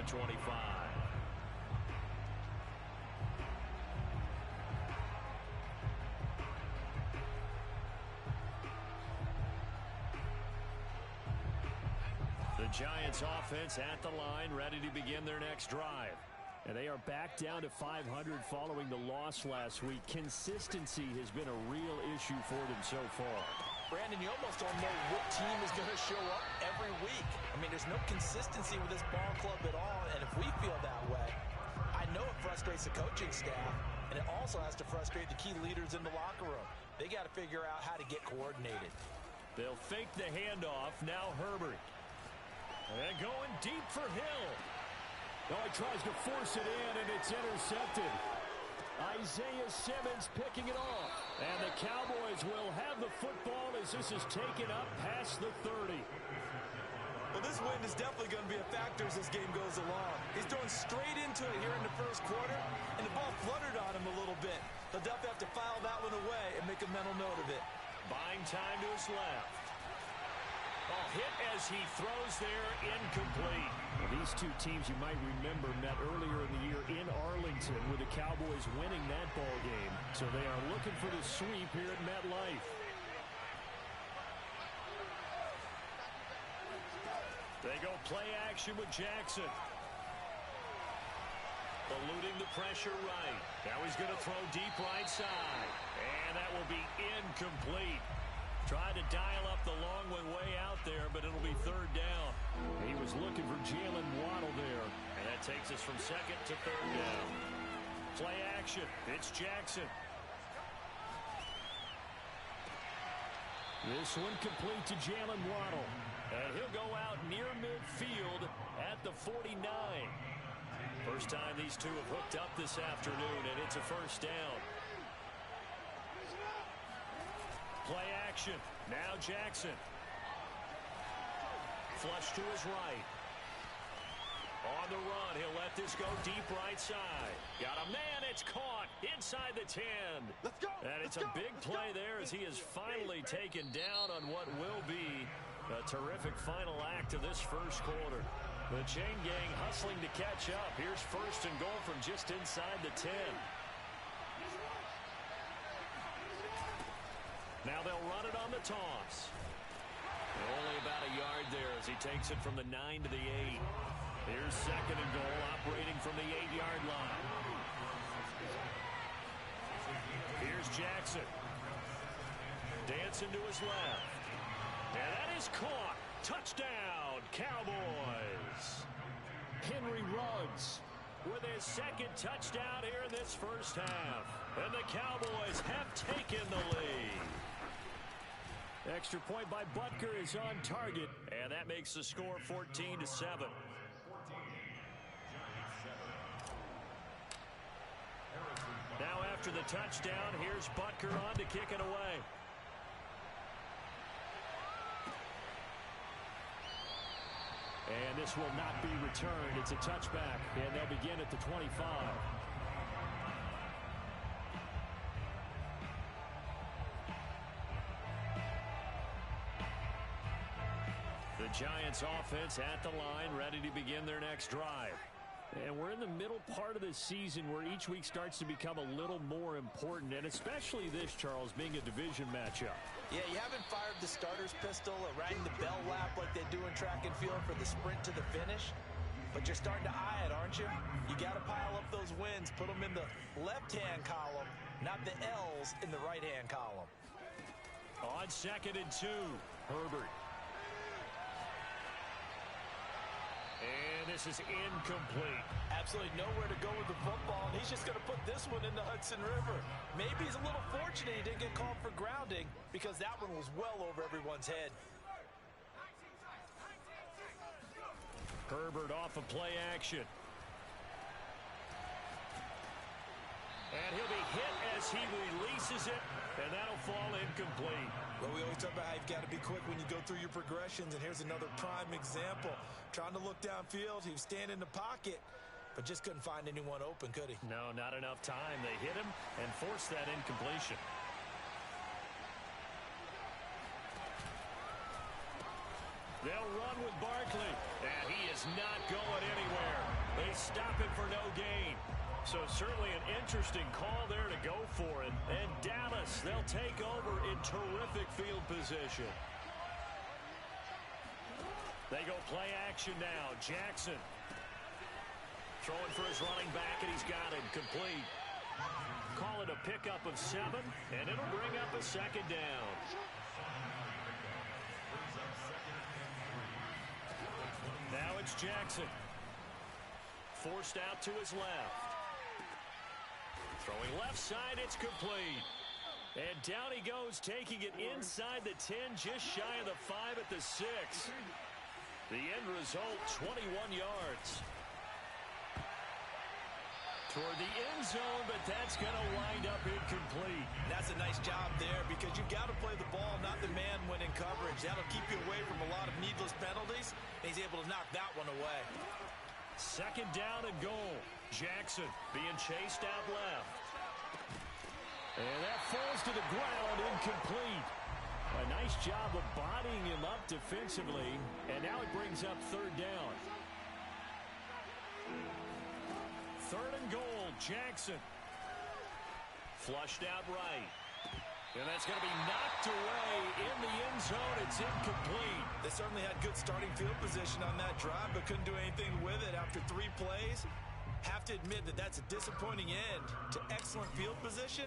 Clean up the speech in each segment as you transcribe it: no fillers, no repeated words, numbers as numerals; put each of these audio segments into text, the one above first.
the 25. The Giants offense at the line, ready to begin their next drive. And they are back down to 500 following the loss last week. Consistency has been a real issue for them so far. Brandon, you almost don't know what team is going to show up every week. I mean, there's no consistency with this ball club at all, and if we feel that way, I know it frustrates the coaching staff, and it also has to frustrate the key leaders in the locker room. They got to figure out how to get coordinated. They'll fake the handoff. Now Herbert. And going deep for Hill. Oh, he tries to force it in, and it's intercepted. Isaiah Simmons picking it off. And the Cowboys will have the football as this is taken up past the 30. Well, this wind is definitely going to be a factor as this game goes along. He's throwing straight into it here in the first quarter, and the ball fluttered on him a little bit. He'll definitely have to file that one away and make a mental note of it. Buying time to his left. Oh, hit as he throws there, incomplete. Well, these two teams you might remember met earlier in the year in Arlington with the Cowboys winning that ball game. So they are looking for the sweep here at MetLife. They go play action with Jackson. Eluding the pressure right. Now he's going to throw deep right side. And that will be incomplete. Tried to dial up the long one way out there, but it'll be third down. He was looking for Jalen Waddle there. And that takes us from second to third down. Play action. It's Jackson. This one complete to Jalen Waddle. And he'll go out near midfield at the 49. First time these two have hooked up this afternoon, and it's a first down. Play action. Now Jackson. Flush to his right. On the run, he'll let this go deep right side. Got a man, it's caught inside the 10. Let's go. And it's a big play there as he is finally taken down on what will be a terrific final act of this first quarter. The chain gang hustling to catch up. Here's first and goal from just inside the 10. Now they'll run it on the toss. Only about a yard there as he takes it from the 9 to the 8. Here's second and goal, operating from the 8-yard line. Here's Jackson. Dancing to his left. And that is caught. Touchdown, Cowboys. Henry Ruggs with his second touchdown here in this first half. And the Cowboys have taken the lead. Extra point by Butker is on target, and that makes the score 14-7. Now after the touchdown, here's Butker on to kick it away. And this will not be returned. It's a touchback, and they'll begin at the 25. The Giants offense at the line, ready to begin their next drive. And we're in the middle part of the season where each week starts to become a little more important, and especially this, Charles, being a division matchup. Yeah, you haven't fired the starter's pistol or rang the bell lap like they do in track and field for the sprint to the finish, but you're starting to eye it, aren't you? You got to pile up those wins, put them in the left-hand column, not the L's in the right-hand column. On 2nd and 2, Herbert. And this is incomplete. Absolutely nowhere to go with the football, and he's just going to put this one in the Hudson River. Maybe he's a little fortunate he didn't get called for grounding because that one was well over everyone's head. Herbert off of play action. And he'll be hit as he releases it, and that'll fall incomplete. Well, we always talk about how you've got to be quick when you go through your progressions, and here's another prime example. Trying to look downfield, he was standing in the pocket, but just couldn't find anyone open, could he? No, not enough time. They hit him and forced that incompletion. They'll run with Barkley, and he is not going anywhere. they stop it for no gain. So certainly an interesting call there to go for it. And Dallas, they'll take over in terrific field position. They go play action now. Jackson throwing for his running back, and he's got it complete. Call it a pickup of 7, and it'll bring up a second down. Now it's Jackson. Forced out to his left. Throwing left side, it's complete. And down he goes, taking it inside the 10, just shy of the 5 at the 6. The end result, 21 yards. Toward the end zone, but that's going to wind up incomplete. That's a nice job there because you've got to play the ball, not the man when in coverage. That'll keep you away from a lot of needless penalties, and he's able to knock that one away. Second down and goal. Jackson being chased out left. And that falls to the ground, incomplete. A nice job of bodying him up defensively, and now it brings up third down. Third and goal, Jackson. Flushed out right. And that's going to be knocked away in the end zone. It's incomplete. They certainly had good starting field position on that drive, but couldn't do anything with it after 3 plays. Have to admit that that's a disappointing end to excellent field position.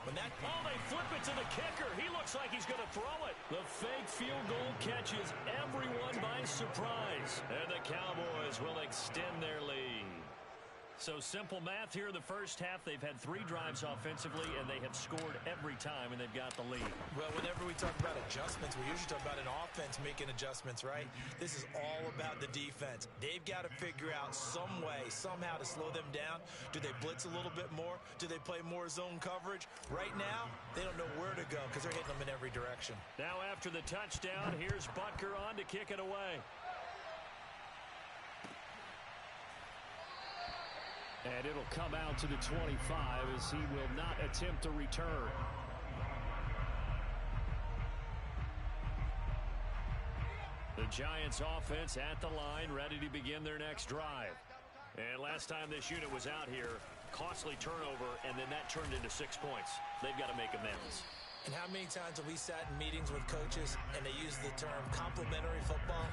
When that... Oh, they flip it to the kicker. He looks like he's going to throw it. The fake field goal catches everyone by surprise. And the Cowboys will extend their lead. So simple math here in the first half. They've had 3 drives offensively, and they have scored every time, and they've got the lead. Well, whenever we talk about adjustments, we usually talk about an offense making adjustments, right? This is all about the defense. They've got to figure out some way, somehow to slow them down. Do they blitz a little bit more? Do they play more zone coverage? Right now, they don't know where to go because they're hitting them in every direction. Now after the touchdown, here's Butker on to kick it away. And it'll come out to the 25 as he will not attempt a return. The Giants offense at the line, ready to begin their next drive. And last time this unit was out here, costly turnover, and then that turned into 6 points. They've got to make amends. And how many times have we sat in meetings with coaches and they use the term complementary football?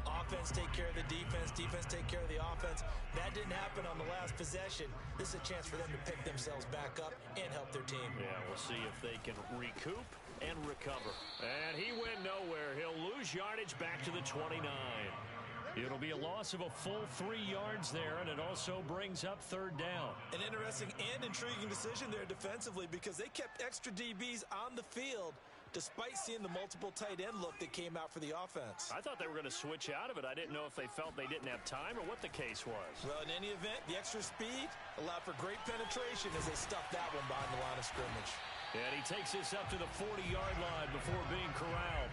Offense take care of the defense, defense take care of the offense. That didn't happen on the last possession. This is a chance for them to pick themselves back up and help their team. Yeah, we'll see if they can recoup and recover. And he went nowhere. He'll lose yardage back to the 29. It'll be a loss of a full 3 yards there, and it also brings up third down. An interesting and intriguing decision there defensively because they kept extra DBs on the field despite seeing the multiple tight end look that came out for the offense. I thought they were going to switch out of it. I didn't know if they felt they didn't have time or what the case was. Well, in any event, the extra speed allowed for great penetration as they stuffed that one behind the line of scrimmage. And he takes this up to the 40-yard line before being corralled.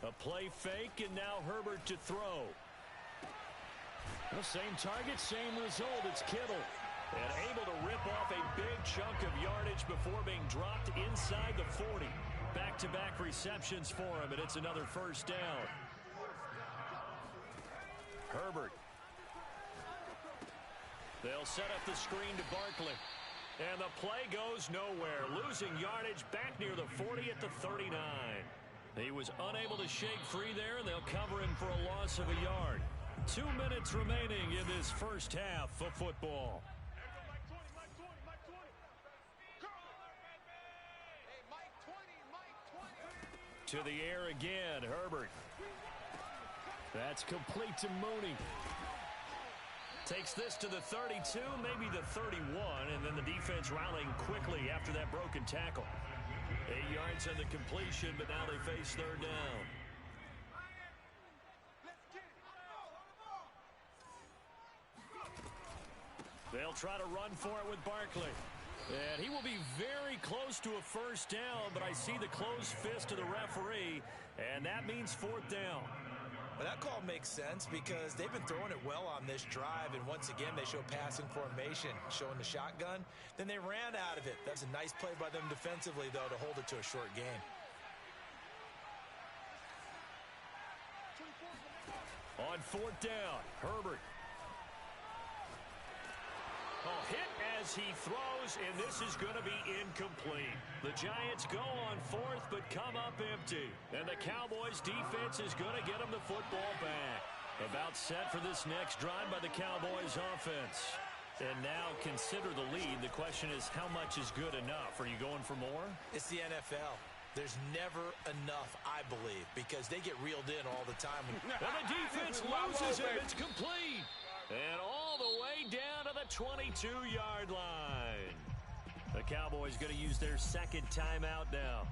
A play fake, and now Herbert to throw. The same target, same result. It's Kittle. And able to rip off a big chunk of yardage before being dropped inside the 40. Back-to-back receptions for him, and it's another first down. Herbert. They'll set up the screen to Barkley. And the play goes nowhere. Losing yardage back near the 40 at the 39. He was unable to shake free there, and they'll cover him for a loss of a yard. 2 minutes remaining in this first half of football. To the air again, Herbert. That's complete to Mooney. Takes this to the 32, maybe the 31, and then the defense rallying quickly after that broken tackle. 8 yards on the completion, but now they face third down. They'll try to run for it with Barkley. And he will be very close to a first down, but I see the closed fist of the referee, and that means fourth down. Well, that call makes sense because they've been throwing it well on this drive, and once again, they show passing formation, showing the shotgun. Then they ran out of it. That's a nice play by them defensively, though, to hold it to a short game. On fourth down, Herbert. Hit as he throws, and this is going to be incomplete. The Giants go on fourth, but come up empty. And the Cowboys' defense is going to get them the football back. About set for this next drive by the Cowboys' offense. And now consider the lead. The question is, how much is good enough? Are you going for more? It's the NFL. There's never enough, I believe, because they get reeled in all the time. And the defense loses it. It's complete. And all the way down to the 22-yard line. The Cowboys going to use their second timeout now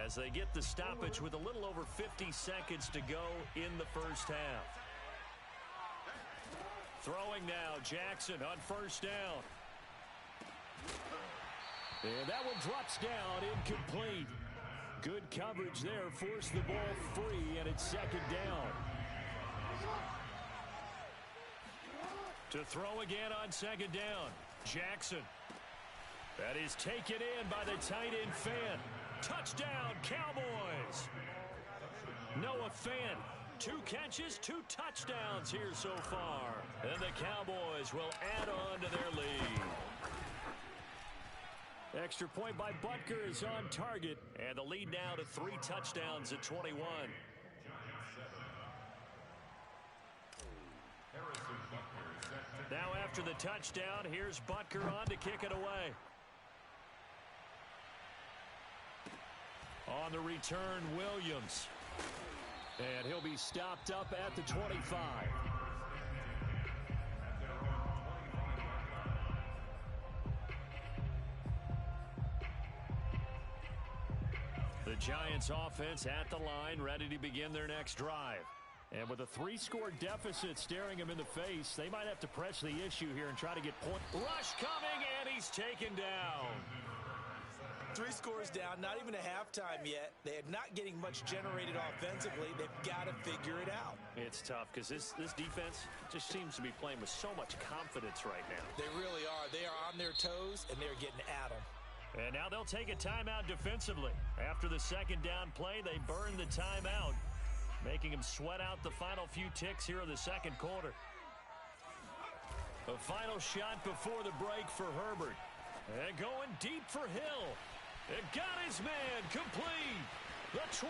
as they get the stoppage with a little over 50 seconds to go in the first half. Throwing now, Jackson on first down. And that one drops down, incomplete. Good coverage there, forced the ball free, and it's second down. To throw again on second down, Jackson. That is taken in by the tight end Fant. Touchdown, Cowboys. Noah Fant, 2 catches, 2 touchdowns here so far. And the Cowboys will add on to their lead. Extra point by Butker is on target. And the lead now to 3 touchdowns at 21. Now after the touchdown, here's Butker on to kick it away. On the return, Williams. And he'll be stopped up at the 25. The Giants offense at the line, ready to begin their next drive. And with a 3-score deficit staring him in the face, they might have to press the issue here and try to get points. Rush coming, and he's taken down. 3 scores down, not even a halftime yet. They are not getting much generated offensively. They've got to figure it out. It's tough because this defense just seems to be playing with so much confidence right now. They really are. They are on their toes, and they're getting at them. And now they'll take a timeout defensively. After the second down play, they burn the timeout, making him sweat out the final few ticks here in the second quarter. The final shot before the break for Herbert. And going deep for Hill. It got his man complete. The 20.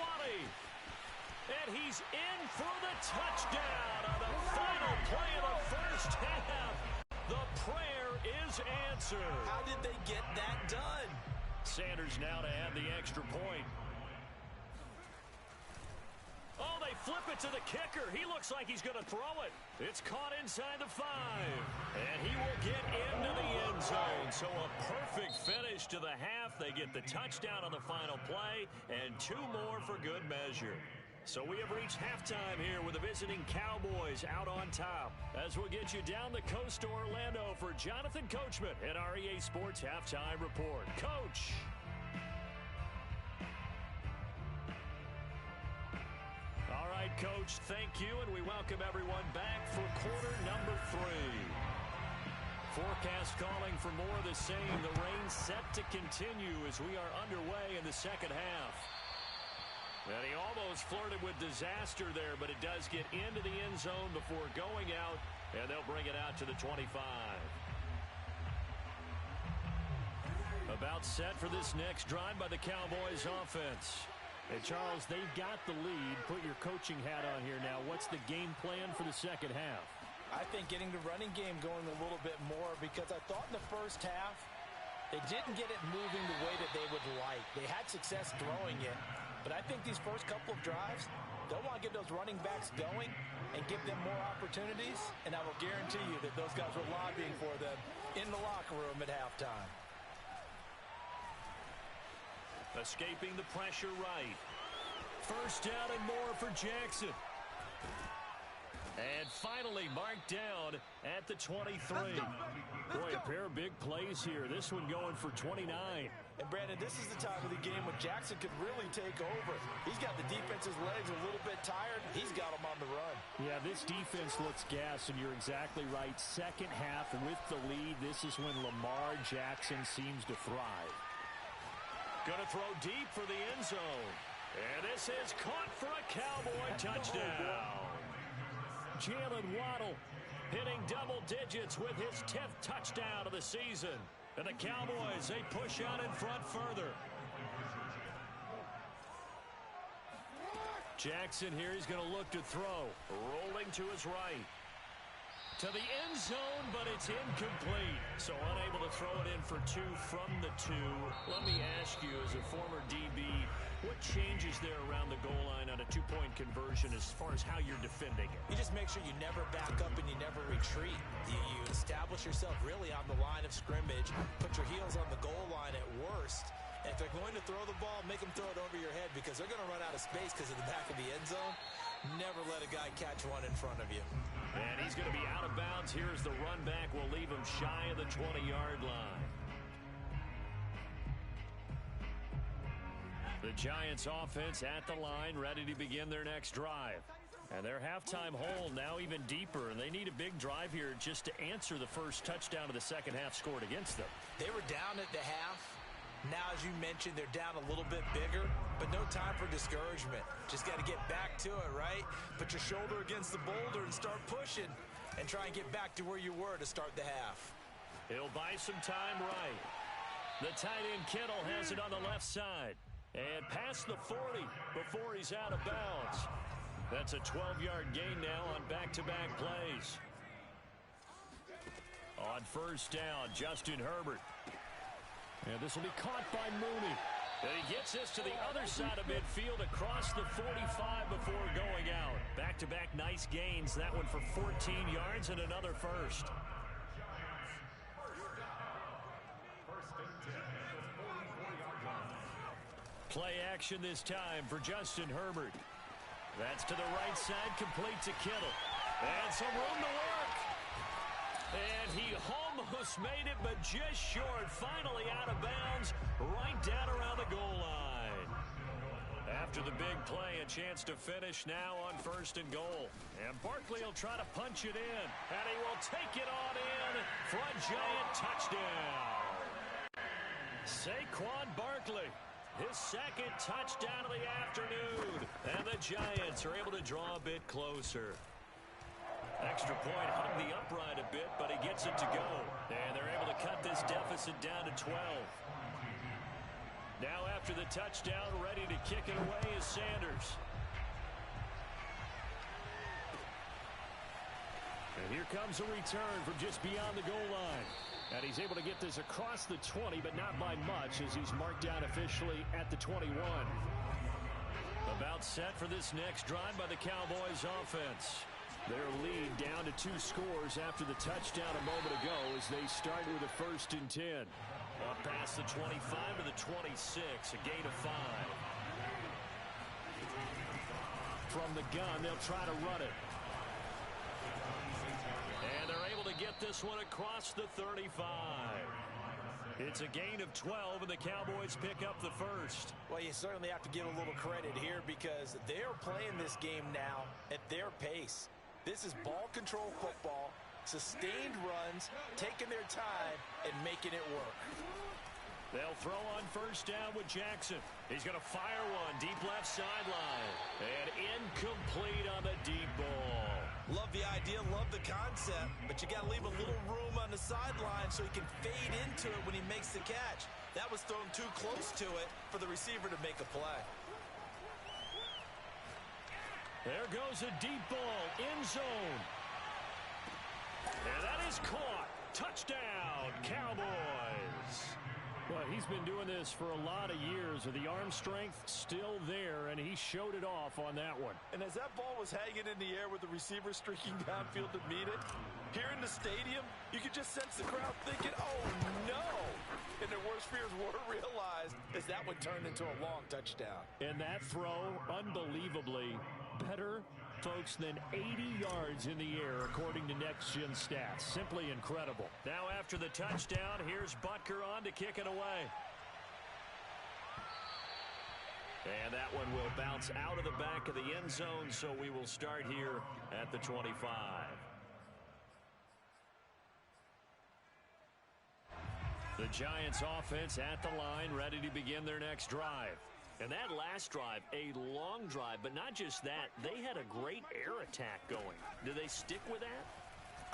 And he's in for the touchdown on the final play of the first half. The prayer is answered. How did they get that done? Sanders now to add the extra point. Oh, they flip it to the kicker. He looks like he's going to throw it. It's caught inside the 5. And he will get into the end zone. So a perfect finish to the half. They get the touchdown on the final play and 2 more for good measure. So we have reached halftime here with the visiting Cowboys out on top. As we'll get you down the coast to Orlando for Jonathan Coachman at our EA Sports Halftime Report. Coach. All right, Coach, thank you, and we welcome everyone back for quarter number 3. Forecast calling for more of the same. The rain set to continue as we are underway in the second half. And he almost flirted with disaster there, but it does get into the end zone before going out, and they'll bring it out to the 25. About set for this next drive by the Cowboys offense. And, Charles, they've got the lead. Put your coaching hat on here now. What's the game plan for the second half? I think getting the running game going a little bit more, because I thought in the first half they didn't get it moving the way that they would like. They had success throwing it, but I think these first couple of drives, they'll want to get those running backs going and give them more opportunities, and I will guarantee you that those guys were lobbying for them in the locker room at halftime. Escaping the pressure right. First down and more for Jackson. And finally marked down at the 23. Boy, a pair of big plays here. This one going for 29. And, Brandon, this is the time of the game when Jackson could really take over. He's got the defense's legs a little bit tired. He's got them on the run. Yeah, this defense looks gassed, and you're exactly right. Second half with the lead, this is when Lamar Jackson seems to thrive. Going to throw deep for the end zone. And this is caught for a Cowboy touchdown. Jalen Waddle hitting double digits with his 10th touchdown of the season. And the Cowboys, they push on in front further. Jackson here, he's going to look to throw. Rolling to his right. To the end zone, but it's incomplete. So unable to throw it in for 2 from the 2. Let me ask you, as a former DB, what changes there around the goal line on a 2-point conversion as far as how you're defending it? You just make sure you never back up and you never retreat. You establish yourself really on the line of scrimmage, put your heels on the goal line at worst. And if they're going to throw the ball, make them throw it over your head because they're going to run out of space because of the back of the end zone. Never let a guy catch one in front of you. And he's going to be out of bounds. Here's the run back. We'll leave him shy of the 20-yard line. The Giants offense at the line, ready to begin their next drive. And their halftime hole now even deeper, and they need a big drive here just to answer the first touchdown of the second half scored against them. They were down at the half. Now, as you mentioned, they're down a little bit bigger, but no time for discouragement. Just got to get back to it, right? Put your shoulder against the boulder and start pushing and try and get back to where you were to start the half. He'll buy some time right. The tight end Kittle has it on the left side. And past the 40 before he's out of bounds. That's a 12-yard gain now on back-to-back plays. On first down, Justin Herbert. And this will be caught by Mooney. And he gets this to the other side of midfield across the 45 before going out. Back-to-back nice gains. That one for 14 yards and another first. Play action this time for Justin Herbert. That's to the right side, complete to Kittle. And some room to work. And he almost made it, but just short. Finally out of bounds, right down around the goal line. After the big play, a chance to finish now on first and goal. And Barkley will try to punch it in. And he will take it on in for a Giant touchdown. Saquon Barkley. His second touchdown of the afternoon. And the Giants are able to draw a bit closer. Extra point hung the upright a bit, but he gets it to go. And they're able to cut this deficit down to 12. Now after the touchdown, ready to kick it away is Sanders. And here comes a return from just beyond the goal line. And he's able to get this across the 20, but not by much as he's marked down officially at the 21. About set for this next drive by the Cowboys offense. Their lead down to 2 scores after the touchdown a moment ago as they start with a 1st and 10. Up past the 25 to the 26, a gain of 5. From the gun, they'll try to run it. And they're able to get this one across the 35. It's a gain of 12, and the Cowboys pick up the first. Well, you certainly have to give a little credit here because they're playing this game now at their pace. This is ball control football, sustained runs, taking their time, and making it work. They'll throw on first down with Jackson. He's going to fire one deep left sideline. And incomplete on the deep ball. Love the idea, love the concept, but you got to leave a little room on the sideline so he can fade into it when he makes the catch. That was thrown too close to it for the receiver to make a play. There goes a deep ball, end zone. And that is caught. Touchdown, Cowboys. Well, he's been doing this for a lot of years, with the arm strength still there, and he showed it off on that one. And as that ball was hanging in the air with the receiver streaking downfield to meet it, here in the stadium, you could just sense the crowd thinking, oh, no. And their worst fears were realized as that one turned into a long touchdown. And that throw, unbelievably better, folks, than 80 yards in the air, according to Next Gen Stats. Simply incredible. Now after the touchdown, here's Butker on to kick it away. And that one will bounce out of the back of the end zone, so we will start here at the 25. The Giants offense at the line, ready to begin their next drive. And that last drive, a long drive, but not just that. They had a great air attack going. Do they stick with that?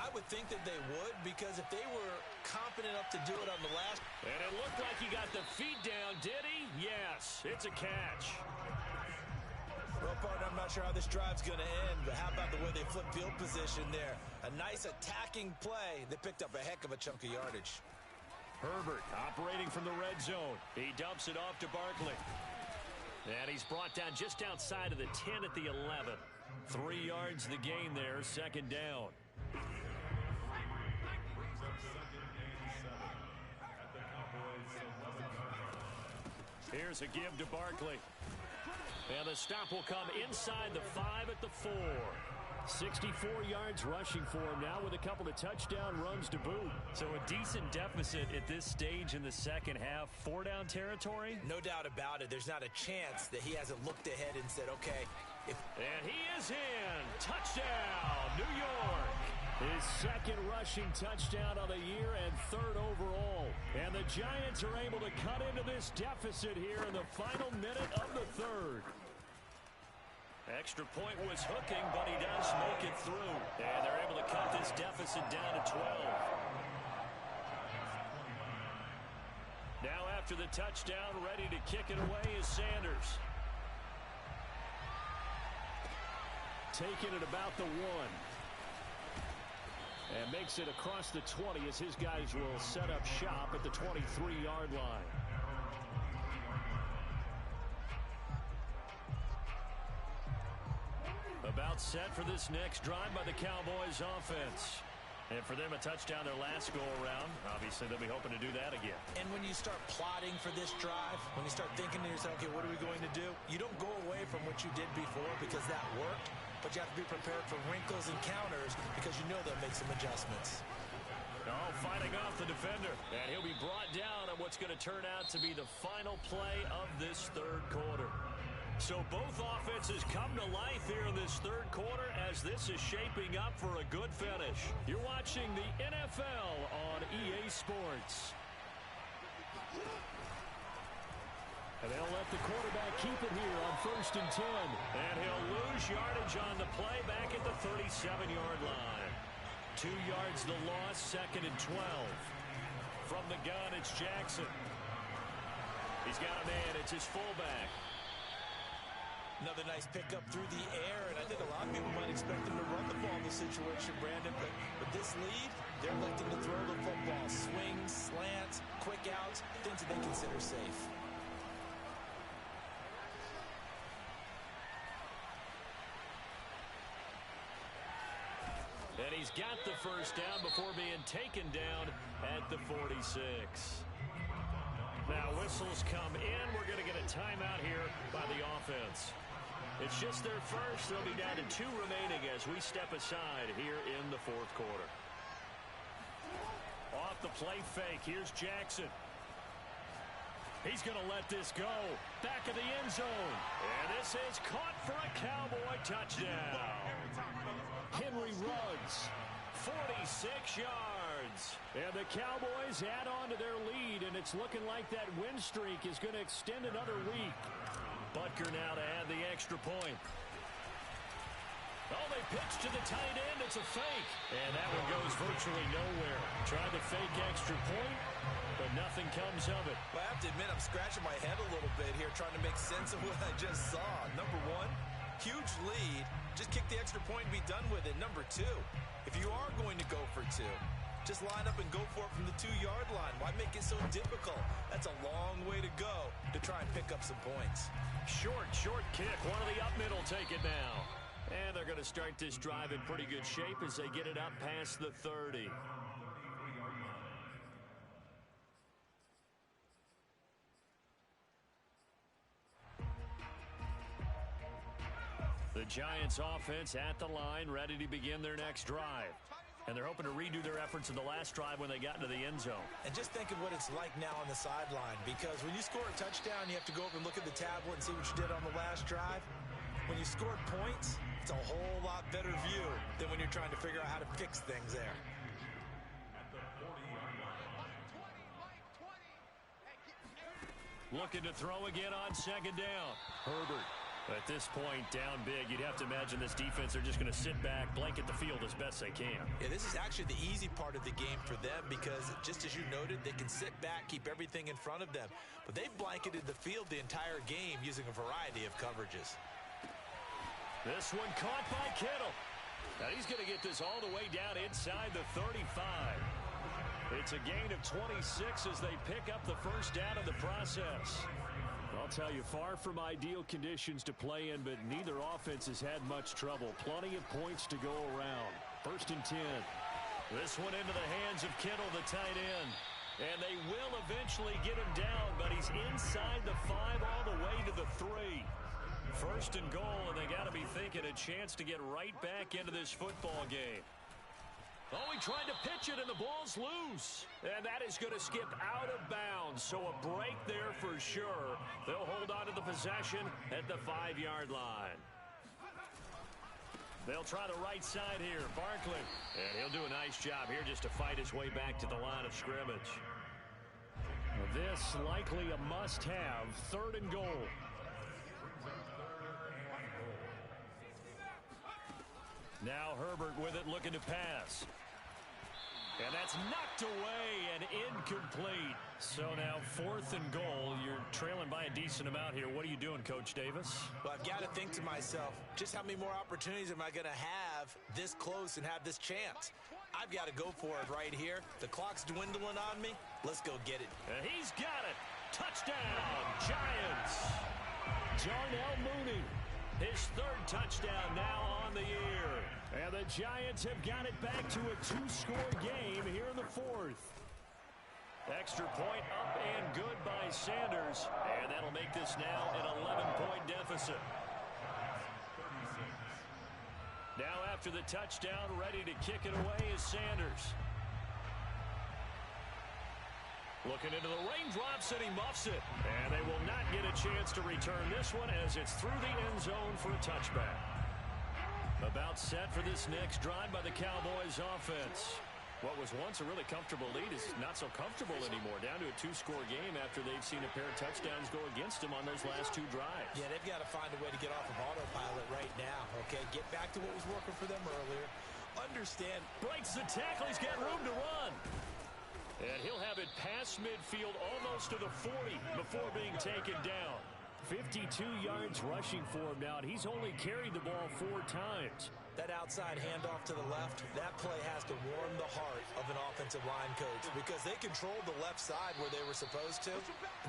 I would think that they would, because if they were confident enough to do it on the last... And it looked like he got the feet down, did he? Yes, it's a catch. Well, partner, I'm not sure how this drive's going to end, but how about the way they flip field position there? A nice attacking play. They picked up a heck of a chunk of yardage. Herbert operating from the red zone. He dumps it off to Barkley. And he's brought down just outside of the 10 at the 11. 3 yards the gain there, second down. Here's a give to Barkley. And the stop will come inside the 5 at the 4. 64 yards rushing for him now with a couple of touchdown runs to boot. So a decent deficit at this stage in the second half. 4-down territory? No doubt about it. There's not a chance that he hasn't looked ahead and said, okay. And he is in. Touchdown, New York. His second rushing touchdown of the year and third overall. And the Giants are able to cut into this deficit here in the final minute of the third. Extra point was hooking, but he does make it through. And they're able to cut this deficit down to 12. Now after the touchdown, ready to kick it away is Sanders. Taking it about the 1. And makes it across the 20 as his guys will set up shop at the 23-yard line. About set for this next drive by the Cowboys offense. And for them, a touchdown their last go-around. Obviously, they'll be hoping to do that again. And when you start plotting for this drive, when you start thinking to yourself, okay, what are we going to do? You don't go away from what you did before because that worked, but you have to be prepared for wrinkles and counters because you know they'll make some adjustments. Oh, fighting off the defender. And he'll be brought down on what's going to turn out to be the final play of this third quarter. So both offenses come to life here in this third quarter as this is shaping up for a good finish. You're watching the NFL on EA Sports. And they'll let the quarterback keep it here on 1st and 10. And he'll lose yardage on the play back at the 37-yard line. 2 yards the loss, 2nd and 12. From the gun, it's Jackson. He's got a man. It's his fullback. Another nice pickup through the air, and I think a lot of people might expect them to run the ball in this situation, Brandon, but with this lead, they're electing to throw the football. Swings, slants, quick outs, things that they consider safe. And he's got the first down before being taken down at the 46. Now whistles come in. We're going to get a timeout here by the offense. It's just their first. They'll be down to 2 remaining as we step aside here in the fourth quarter. Off the play fake. Here's Jackson. He's going to let this go. Back of the end zone. And this is caught for a Cowboy touchdown. Henry Ruggs. 46 yards. And the Cowboys add on to their lead, and it's looking like that win streak is going to extend another week. Butker now to add the extra point. Oh, they pitch to the tight end. It's a fake. And that one goes virtually nowhere. Tried to fake extra point, but nothing comes of it. Well, I have to admit, I'm scratching my head a little bit here trying to make sense of what I just saw. Number 1, huge lead. Just kick the extra point and be done with it. Number 2, if you are going to go for 2, just line up and go for it from the 2-yard line. Why make it so difficult? That's a long way to go to try and pick up some points. Short kick. One of the up middle take it now. And they're going to start this drive in pretty good shape as they get it up past the 30. The Giants offense at the line, ready to begin their next drive. And they're hoping to redo their efforts in the last drive when they got into the end zone. And just think of what it's like now on the sideline, because when you score a touchdown, you have to go over and look at the tablet and see what you did on the last drive. When you scored points, it's a whole lot better view than when you're trying to figure out how to fix things there. Looking to throw again on second down. Herbert. At this point, down big, you'd have to imagine this defense are just going to sit back, blanket the field as best they can. Yeah, this is actually the easy part of the game for them because, just as you noted, they can sit back, keep everything in front of them. But they've blanketed the field the entire game using a variety of coverages. This one caught by Kittle. Now he's going to get this all the way down inside the 35. It's a gain of 26 as they pick up the first down in the process. I'll tell you, far from ideal conditions to play in, but neither offense has had much trouble. Plenty of points to go around. 1st and 10. This one into the hands of Kittle, the tight end. And they will eventually get him down, but he's inside the 5 all the way to the 3. 1st and goal, and they got to be thinking a chance to get right back into this football game. Oh, he tried to pitch it, and the ball's loose. And that is going to skip out of bounds, so a break there for sure. They'll hold on to the possession at the 5-yard line. They'll try the right side here, Barkley. And he'll do a nice job here just to fight his way back to the line of scrimmage. This likely a must-have, 3rd and goal. Now Herbert with it, looking to pass. And that's knocked away and incomplete. So now 4th and goal. You're trailing by a decent amount here. What are you doing, Coach Davis? Well, I've got to think to myself, just how many more opportunities am I going to have this close and have this chance? I've got to go for it right here. The clock's dwindling on me. Let's go get it. And he's got it. Touchdown, Giants. Darnell Mooney. His 3rd touchdown now on the year. And the Giants have got it back to a 2-score game here in the 4th. Extra point up and good by Sanders. And that'll make this now an 11-point deficit. Now after the touchdown, ready to kick it away is Sanders. Looking into the raindrops, and he muffs it. And they will not get a chance to return this one as it's through the end zone for a touchback. About set for this next drive by the Cowboys offense. What was once a really comfortable lead is not so comfortable anymore. Down to a 2-score game after they've seen a pair of touchdowns go against them on those last 2 drives. Yeah, they've got to find a way to get off of autopilot right now, okay? Get back to what was working for them earlier. Understand. Breaks the tackle. He's got room to run. And he'll have it past midfield almost to the 40 before being taken down. 52 yards rushing for him now, and he's only carried the ball 4 times. That outside handoff to the left, that play has to warm the heart of an offensive line coach because they controlled the left side where they were supposed to.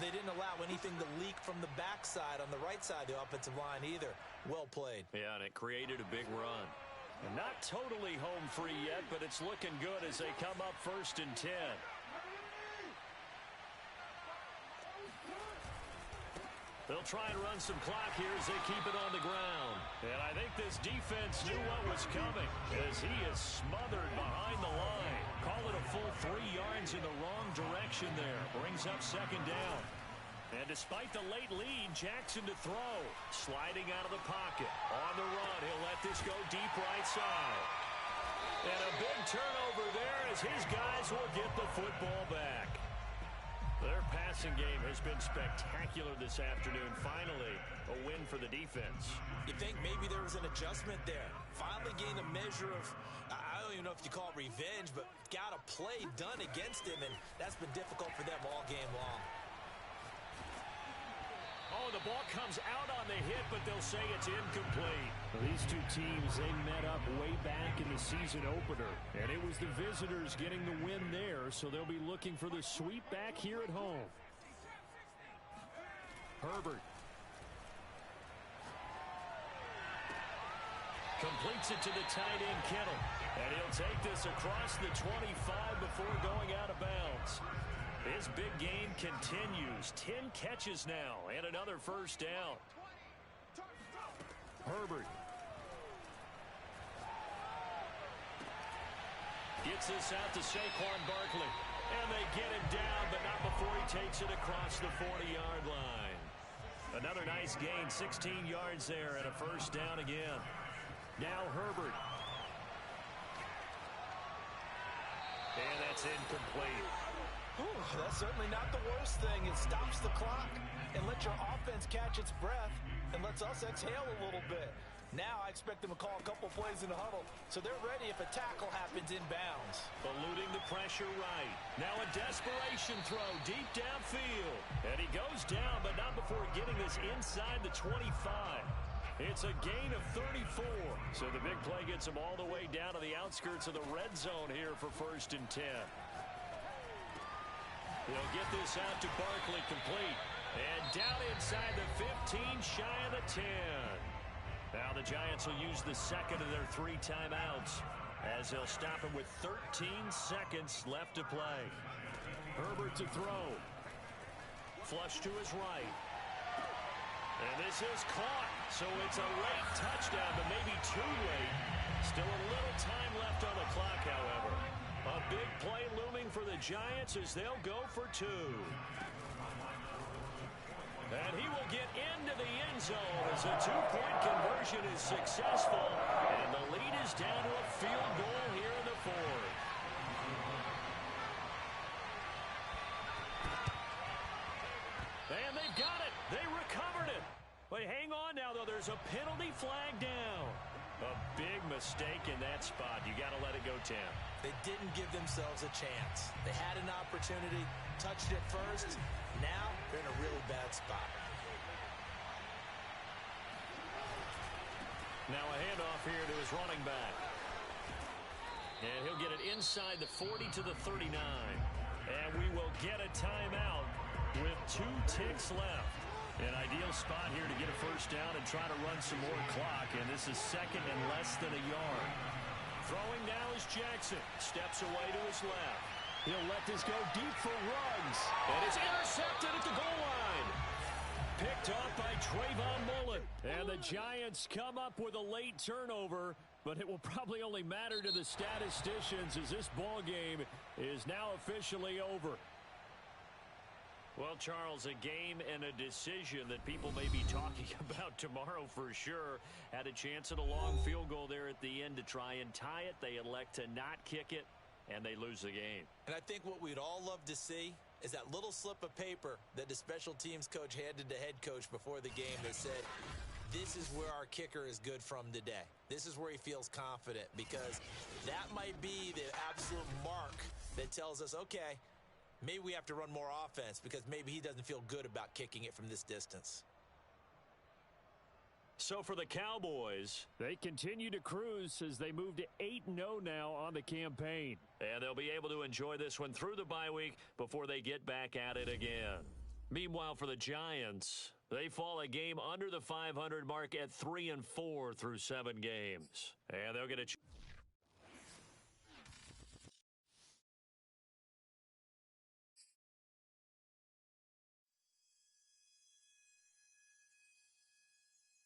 They didn't allow anything to leak from the backside on the right side of the offensive line either. Well played. Yeah, and it created a big run. And not totally home free yet, but it's looking good as they come up 1st and 10. They'll try and run some clock here as they keep it on the ground. And I think this defense knew what was coming as he is smothered behind the line. Call it a full 3 yards in the wrong direction there. Brings up 2nd down. And despite the late lead, Jackson to throw. Sliding out of the pocket. On the run, he'll let this go deep right side. And a big turnover there as his guys will get the football back. Their passing game has been spectacular this afternoon. Finally, a win for the defense. You think maybe there was an adjustment there. Finally gained a measure of, I don't even know if you call it revenge, but got a play done against him, and that's been difficult for them all game long. Oh, the ball comes out on the hit, but they'll say it's incomplete. Well, these 2 teams, they met up way back in the season opener, and it was the visitors getting the win there, so they'll be looking for the sweep back here at home. Herbert. Completes it to the tight end, Kittle. And he'll take this across the 25 before going out of bounds. His big game continues. 10 catches now and another 1st down. Herbert. Gets this out to Saquon Barkley. And they get him down, but not before he takes it across the 40-yard line. Another nice gain, 16 yards there and a 1st down again. Now Herbert. And that's incomplete. That's certainly not the worst thing. It stops the clock and lets your offense catch its breath and lets us exhale a little bit. Now I expect them to call a couple plays in the huddle, so they're ready if a tackle happens inbounds. Eluding the pressure right. Now a desperation throw deep downfield. And he goes down, but not before getting this inside the 25. It's a gain of 34. So the big play gets him all the way down to the outskirts of the red zone here for 1st and 10. He'll get this out to Barkley complete. And down inside the 15, shy of the 10. Now the Giants will use the second of their 3 timeouts as they'll stop him with 13 seconds left to play. Herbert to throw. Flush to his right. And this is caught. So it's a late touchdown, but maybe too late. Still a little time left on the clock, however. A big play looming for the Giants as they'll go for 2. And he will get into the end zone as a 2-point conversion is successful. And the lead is down to a field goal here in the 4th. And they've got it. They recovered it. But hang on now, though. There's a penalty flag down. A big mistake in that spot. You got to let it go, Tim. They didn't give themselves a chance. They had an opportunity, touched it first. Now they're in a really bad spot. Now a handoff here to his running back. And he'll get it inside the 40 to the 39. And we will get a timeout with 2 ticks left. An ideal spot here to get a first down and try to run some more clock. And this is second and less than a yard. Throwing now is Jackson. Steps away to his left. He'll let this go deep for Ruggs. And it's intercepted at the goal line. Picked off by Trayvon Mullen. And the Giants come up with a late turnover. But it will probably only matter to the statisticians as this ball game is now officially over. Well, Charles, a game and a decision that people may be talking about tomorrow for sure. Had a chance at a long field goal there at the end to try and tie it. They elect to not kick it, and they lose the game. And I think what we'd all love to see is that little slip of paper that the special teams coach handed to head coach before the game that said, this is where our kicker is good from today. This is where he feels confident, because that might be the absolute mark that tells us, okay, maybe we have to run more offense because maybe he doesn't feel good about kicking it from this distance. So for the Cowboys, they continue to cruise as they move to 8-0 now on the campaign. And they'll be able to enjoy this one through the bye week before they get back at it again. Meanwhile, for the Giants, they fall a game under the 500 mark at 3-4 through 7 games. And they'll get a